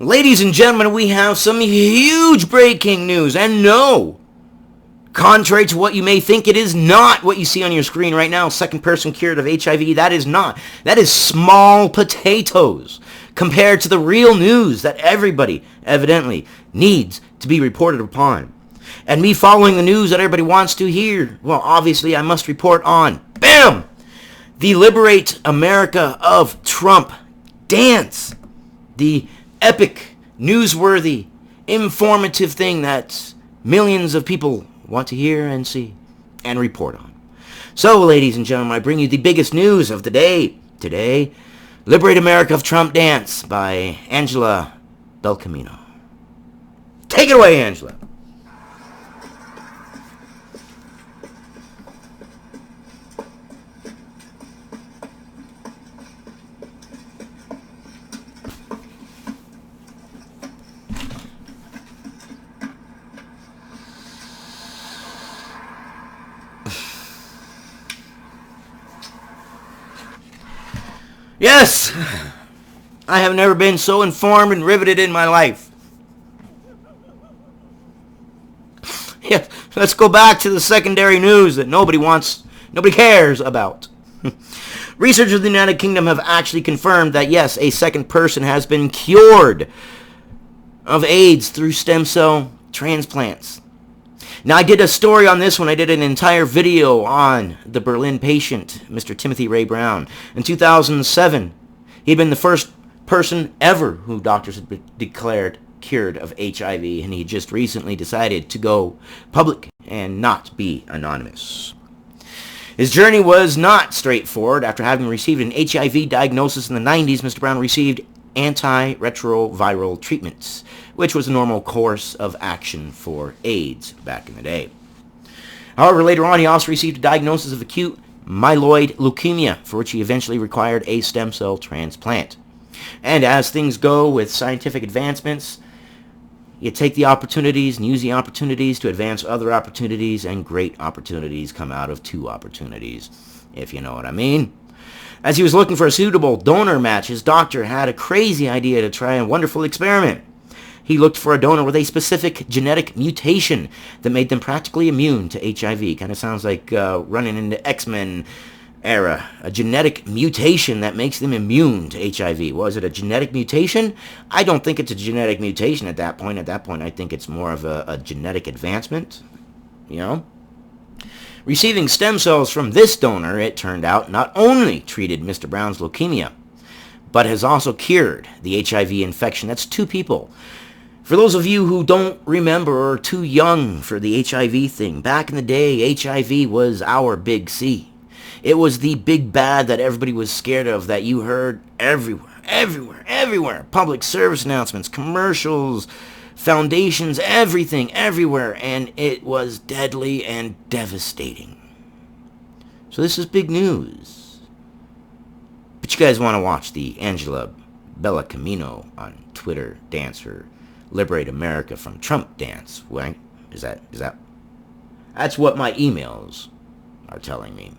Ladies and gentlemen, we have some huge breaking news. And no, contrary to what you may think, it is not what you see on your screen right now. Second person cured of HIV. That is not. That is small potatoes compared to the real news that everybody evidently needs to be reported upon. And me following the news that everybody wants to hear, well, obviously I must report on, bam, the Liberate America of Trump dance. The epic, newsworthy, informative thing that millions of people want to hear and see and report on. So, ladies and gentlemen, I bring you the biggest news of the day. Today, Liberate America of Trump dance by Angela Belcamino. Take it away, Angela. Yes, I have never been so informed and riveted in my life. Yeah, let's go back to the secondary news that nobody cares about. Researchers of the United Kingdom have actually confirmed that, yes, a second person has been cured of AIDS through stem cell transplants. Now, I did a story on this one. I did an entire video on the Berlin patient, Mr. Timothy Ray Brown. In 2007, he'd been the first person ever who doctors had declared cured of HIV, and he just recently decided to go public and not be anonymous. His journey was not straightforward. After having received an HIV diagnosis in the 90s, Mr. Brown received antiretroviral treatments, which was a normal course of action for AIDS back in the day. However, later on, he also received a diagnosis of acute myeloid leukemia, for which he eventually required a stem cell transplant. And as things go with scientific advancements, you take the opportunities and use the opportunities to advance other opportunities, and great opportunities come out of two opportunities, if you know what I mean. As he was looking for a suitable donor match, his doctor had a crazy idea to try a wonderful experiment. He looked for a donor with a specific genetic mutation that made them practically immune to HIV. Kind of sounds like running into X-Men era. A genetic mutation that makes them immune to HIV. Was it a genetic mutation? I don't think it's a genetic mutation at that point. At that point, I think it's more of a genetic advancement, you know? Receiving stem cells from this donor, it turned out, not only treated Mr. Brown's leukemia, but has also cured the HIV infection. That's two people. For those of you who don't remember or are too young for the HIV thing, back in the day, HIV was our big C. It was the big bad that everybody was scared of, that you heard everywhere. Public service announcements, commercials, foundations, everything, everywhere, and it was deadly and devastating. So this is big news. But you guys want to watch the Angela Belcamino on Twitter dance her Liberate America from Trump dance, right? Is that that's what my emails are telling me.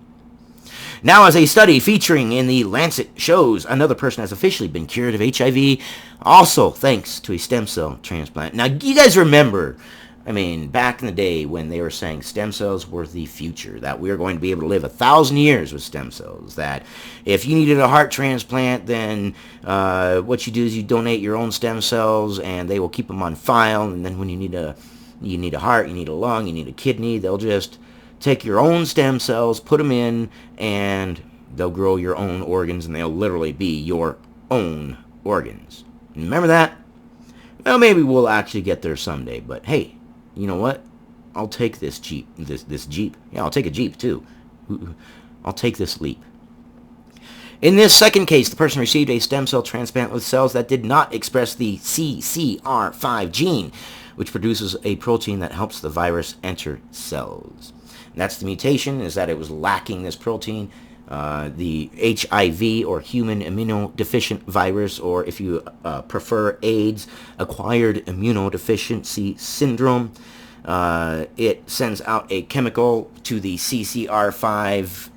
Now, as a study featuring in the Lancet shows, another person has officially been cured of HIV, also thanks to a stem cell transplant. Now, you guys remember, I mean, back in the day when they were saying stem cells were the future, that we were going to be able to live 1,000 years with stem cells, that if you needed a heart transplant, then what you do is you donate your own stem cells, and they will keep them on file, and then when you need a heart, you need a lung, you need a kidney, they'll just take your own stem cells, put them in, and they'll grow your own organs, and they'll literally be your own organs. Remember that? Well, maybe we'll actually get there someday, but hey, you know what? I'll take this Jeep. This Jeep. Yeah, I'll take a Jeep, too. I'll take this leap. In this second case, the person received a stem cell transplant with cells that did not express the CCR5 gene, which produces a protein that helps the virus enter cells. And that's the mutation, is that it was lacking this protein. The HIV, or human immunodeficient virus, or if you prefer AIDS, acquired immunodeficiency syndrome. It sends out a chemical to the CCR5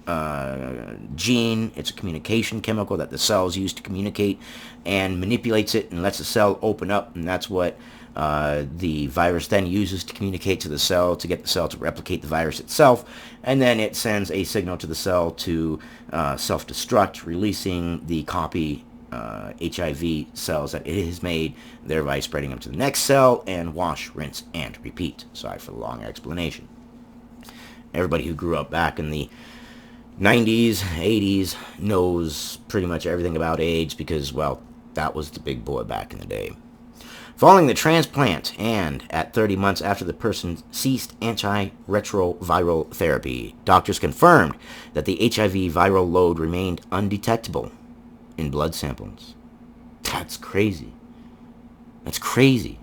gene. It's a communication chemical that the cells use to communicate, and manipulates it and lets the cell open up, and that's what the virus then uses to communicate to the cell to get the cell to replicate the virus itself, and then it sends a signal to the cell to self-destruct, releasing the copy HIV cells that it has made, thereby spreading them to the next cell, and wash, rinse, and repeat. Sorry for the long explanation. Everybody who grew up back in the 90s, 80s knows pretty much everything about AIDS because, well, that was the big boy back in the day. Following the transplant and at 30 months after the person ceased antiretroviral therapy, doctors confirmed that the HIV viral load remained undetectable in blood samples. That's crazy. That's crazy.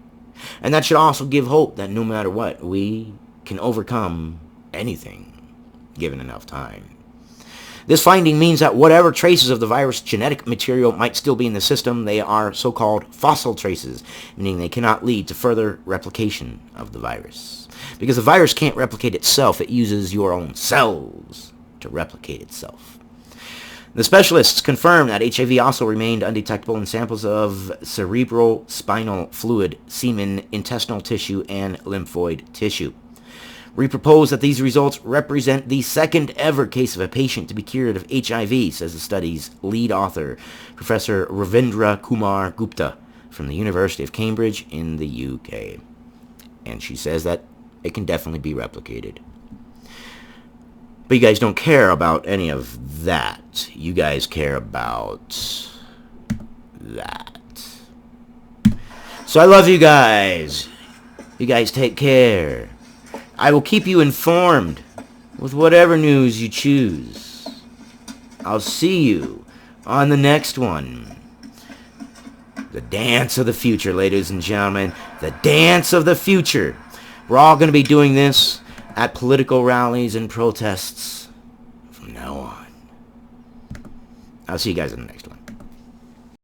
And that should also give hope that no matter what, we can overcome anything given enough time. This finding means that whatever traces of the virus genetic material might still be in the system, they are so-called fossil traces, meaning they cannot lead to further replication of the virus. Because the virus can't replicate itself, it uses your own cells to replicate itself. The specialists confirmed that HIV also remained undetectable in samples of cerebrospinal fluid, semen, intestinal tissue, and lymphoid tissue. We propose that these results represent the second ever case of a patient to be cured of HIV, says the study's lead author, Professor Ravindra Kumar Gupta from the University of Cambridge in the UK. And she says that it can definitely be replicated. But you guys don't care about any of that. You guys care about that. So I love you guys. You guys take care. I will keep you informed with whatever news you choose. I'll see you on the next one. The dance of the future, ladies and gentlemen. The dance of the future. We're all going to be doing this at political rallies and protests from now on. I'll see you guys in the next one.